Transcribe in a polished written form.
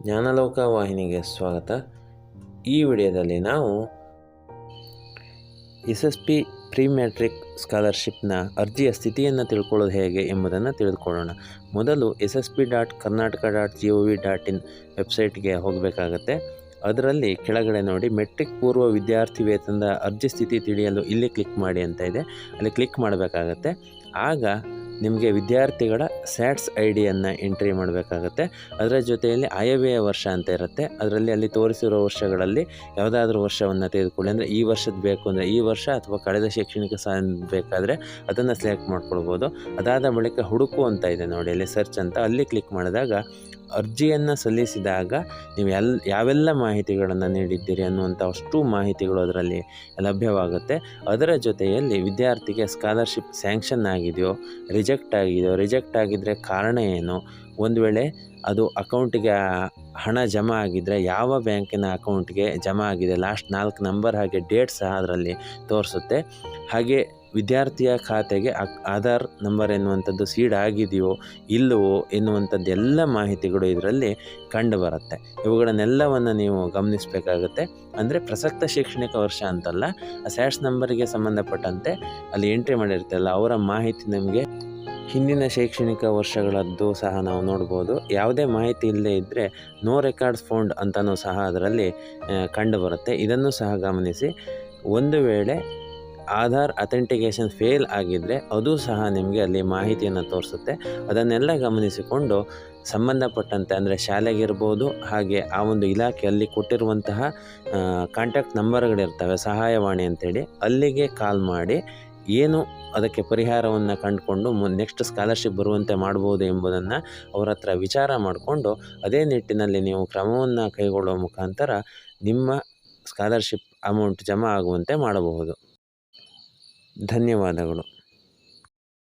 ಜ್ಞಾನಲೋಕ ವಾಹಿನಿಗೆ ಸ್ವಾಗತ. ಈ ವಿಡಿಯೋದಲ್ಲಿ ನಾವು SSP ಪ್ರೀ ಮ್ಯಾಟ್ರಿಕ್ ಸ್ಕಾಲರ್ಶಿಪ್ನ ಅರ್ಜಿಯ ಸ್ಥಿತಿಯನ್ನು ತಿಳ್ಕೊಳ್ಳೋದು ಹೇಗೆ ಎಂಬುದನ್ನು ತಿಳಿದುಕೊಳ್ಳೋಣ. ಮೊದಲು ssp.karnataka.gov.in ವೆಬ್ಸೈಟ್ಗೆ ಹೋಗಬೇಕಾಗತ್ತೆ. ಅದರಲ್ಲಿ ಕೆಳಗಡೆ ನೋಡಿ ಮೆಟ್ರಿಕ್ ಪೂರ್ವ ವಿದ್ಯಾರ್ಥಿ ವೇತನದ ಅರ್ಜಿ ಸ್ಥಿತಿ ತಿಳಿಯಲು ಇಲ್ಲಿ ಕ್ಲಿಕ್ ಮಾಡಿ ಅಂತ ಇದೆ. ಅಲ್ಲಿ ಕ್ಲಿಕ್ ಮಾಡಬೇಕಾಗತ್ತೆ. ಆಗ ನಿಮಗೆ ವಿದ್ಯಾರ್ಥಿಗಳ ಸ್ಯಾಟ್ಸ್ ID-ಯನ್ನು ಎಂಟ್ರಿ ಮಾಡಬೇಕಾಗತ್ತೆ. ಅದರ ಜೊತೆಯಲ್ಲಿ ಆಯವ್ಯಯ ವರ್ಷ ಅಂತ ಇರುತ್ತೆ. ಅದರಲ್ಲಿ ಅಲ್ಲಿ ತೋರಿಸಿರೋ ವರ್ಷಗಳಲ್ಲಿ ಯಾವುದಾದ್ರೂ ವರ್ಷವನ್ನು ತೆಗೆದುಕೊಳ್ಳಿ. ಅಂದರೆ ಈ ವರ್ಷದ ಬೇಕು ಅಂದರೆ ಈ ವರ್ಷ ಅಥವಾ ಕಳೆದ ಶೈಕ್ಷಣಿಕ ಸಾಲ ಬೇಕಾದರೆ ಅದನ್ನು ಸೆಲೆಕ್ಟ್ ಮಾಡ್ಕೊಳ್ಬೋದು. ಅದಾದ ಬಳಿಕ ಹುಡುಕು ಅಂತ ಇದೆ ನೋಡಿ, ಅಲ್ಲಿ ಸರ್ಚ್ ಅಂತ, ಅಲ್ಲಿ ಕ್ಲಿಕ್ ಮಾಡಿದಾಗ ಅರ್ಜಿಯನ್ನು ಸಲ್ಲಿಸಿದಾಗ ನೀವು ಯಾವೆಲ್ಲ ಮಾಹಿತಿಗಳನ್ನು ನೀಡಿದ್ದೀರಿ ಅನ್ನುವಂಥ ಅಷ್ಟು ಮಾಹಿತಿಗಳು ಅದರಲ್ಲಿ ಲಭ್ಯವಾಗುತ್ತೆ. ಅದರ ಜೊತೆಯಲ್ಲಿ ವಿದ್ಯಾರ್ಥಿಗೆ ಸ್ಕಾಲರ್ಶಿಪ್ ಸ್ಯಾಂಕ್ಷನ್ ಆಗಿದೆಯೋ, ರಿಜೆಕ್ಟ್ ಆಗಿದ್ದರೆ ಕಾರಣ ಏನು, ಒಂದು ವೇಳೆ ಅದು ಅಕೌಂಟಿಗೆ ಹಣ ಜಮಾ ಆಗಿದ್ದರೆ ಯಾವ ಬ್ಯಾಂಕಿನ ಅಕೌಂಟ್ಗೆ ಜಮಾ ಆಗಿದೆ, ಲಾಸ್ಟ್ 4 ನಂಬರ್ ಹಾಗೆ ಡೇಟ್ ಸಹ ಅದರಲ್ಲಿ ತೋರಿಸುತ್ತೆ. ಹಾಗೆ ವಿದ್ಯಾರ್ಥಿಯ ಖಾತೆಗೆ ಆಧಾರ್ ನಂಬರ್ ಎನ್ನುವಂಥದ್ದು ಸೀಡ್ ಆಗಿದೆಯೋ ಇಲ್ಲವೋ ಎನ್ನುವಂಥದ್ದು ಎಲ್ಲ ಮಾಹಿತಿಗಳು ಇದರಲ್ಲಿ ಕಂಡು ಬರುತ್ತೆ. ಇವುಗಳನ್ನೆಲ್ಲವನ್ನು ನೀವು ಗಮನಿಸಬೇಕಾಗುತ್ತೆ. ಅಂದರೆ ಪ್ರಸಕ್ತ ಶೈಕ್ಷಣಿಕ ವರ್ಷ ಅಂತಲ್ಲ, ಆ ಸ್ಯಾಟ್ಸ್ ನಂಬರಿಗೆ ಸಂಬಂಧಪಟ್ಟಂತೆ ಅಲ್ಲಿ ಎಂಟ್ರಿ ಮಾಡಿರ್ತಲ್ಲ ಅವರ ಮಾಹಿತಿ ನಮಗೆ ಹಿಂದಿನ ಶೈಕ್ಷಣಿಕ ವರ್ಷಗಳದ್ದು ಸಹ ನಾವು ನೋಡ್ಬೋದು. ಯಾವುದೇ ಮಾಹಿತಿ ಇಲ್ಲದೇ ಇದ್ದರೆ ನೋ ರೆಕಾರ್ಡ್ಸ್ ಫೌಂಡ್ ಅಂತಲೂ ಸಹ ಅದರಲ್ಲಿ ಕಂಡು ಬರುತ್ತೆ. ಇದನ್ನು ಸಹ ಗಮನಿಸಿ. ಒಂದು ವೇಳೆ ಆಧಾರ್ ಅಥೆಂಟಿಕೇಷನ್ ಫೇಲ್ ಆಗಿದ್ದರೆ ಅದು ಸಹ ನಿಮಗೆ ಅಲ್ಲಿ ಮಾಹಿತಿಯನ್ನು ತೋರಿಸುತ್ತೆ. ಅದನ್ನೆಲ್ಲ ಗಮನಿಸಿಕೊಂಡು ಸಂಬಂಧಪಟ್ಟಂತೆ ಅಂದರೆ ಶಾಲೆಗಿರ್ಬೋದು, ಹಾಗೆ ಆ ಒಂದು ಇಲಾಖೆಯಲ್ಲಿ ಕೊಟ್ಟಿರುವಂತಹ ಕಾಂಟ್ಯಾಕ್ಟ್ ನಂಬರ್ಗಳಿರ್ತವೆ, ಸಹಾಯವಾಣಿ ಅಂತೇಳಿ, ಅಲ್ಲಿಗೆ ಕಾಲ್ ಮಾಡಿ ಏನು ಅದಕ್ಕೆ ಪರಿಹಾರವನ್ನು ಕಂಡುಕೊಂಡು ನೆಕ್ಸ್ಟ್ ಸ್ಕಾಲರ್ಶಿಪ್ ಬರುವಂತೆ ಮಾಡ್ಬೋದು ಎಂಬುದನ್ನು ಅವರ ಹತ್ರ ವಿಚಾರ ಮಾಡಿಕೊಂಡು ಅದೇ ನಿಟ್ಟಿನಲ್ಲಿ ನೀವು ಕ್ರಮವನ್ನು ಕೈಗೊಳ್ಳುವ ಮುಖಾಂತರ ನಿಮ್ಮ ಸ್ಕಾಲರ್ಶಿಪ್ ಅಮೌಂಟ್ ಜಮಾ ಆಗುವಂತೆ ಮಾಡಬಹುದು. ಧನ್ಯವಾದಗಳು.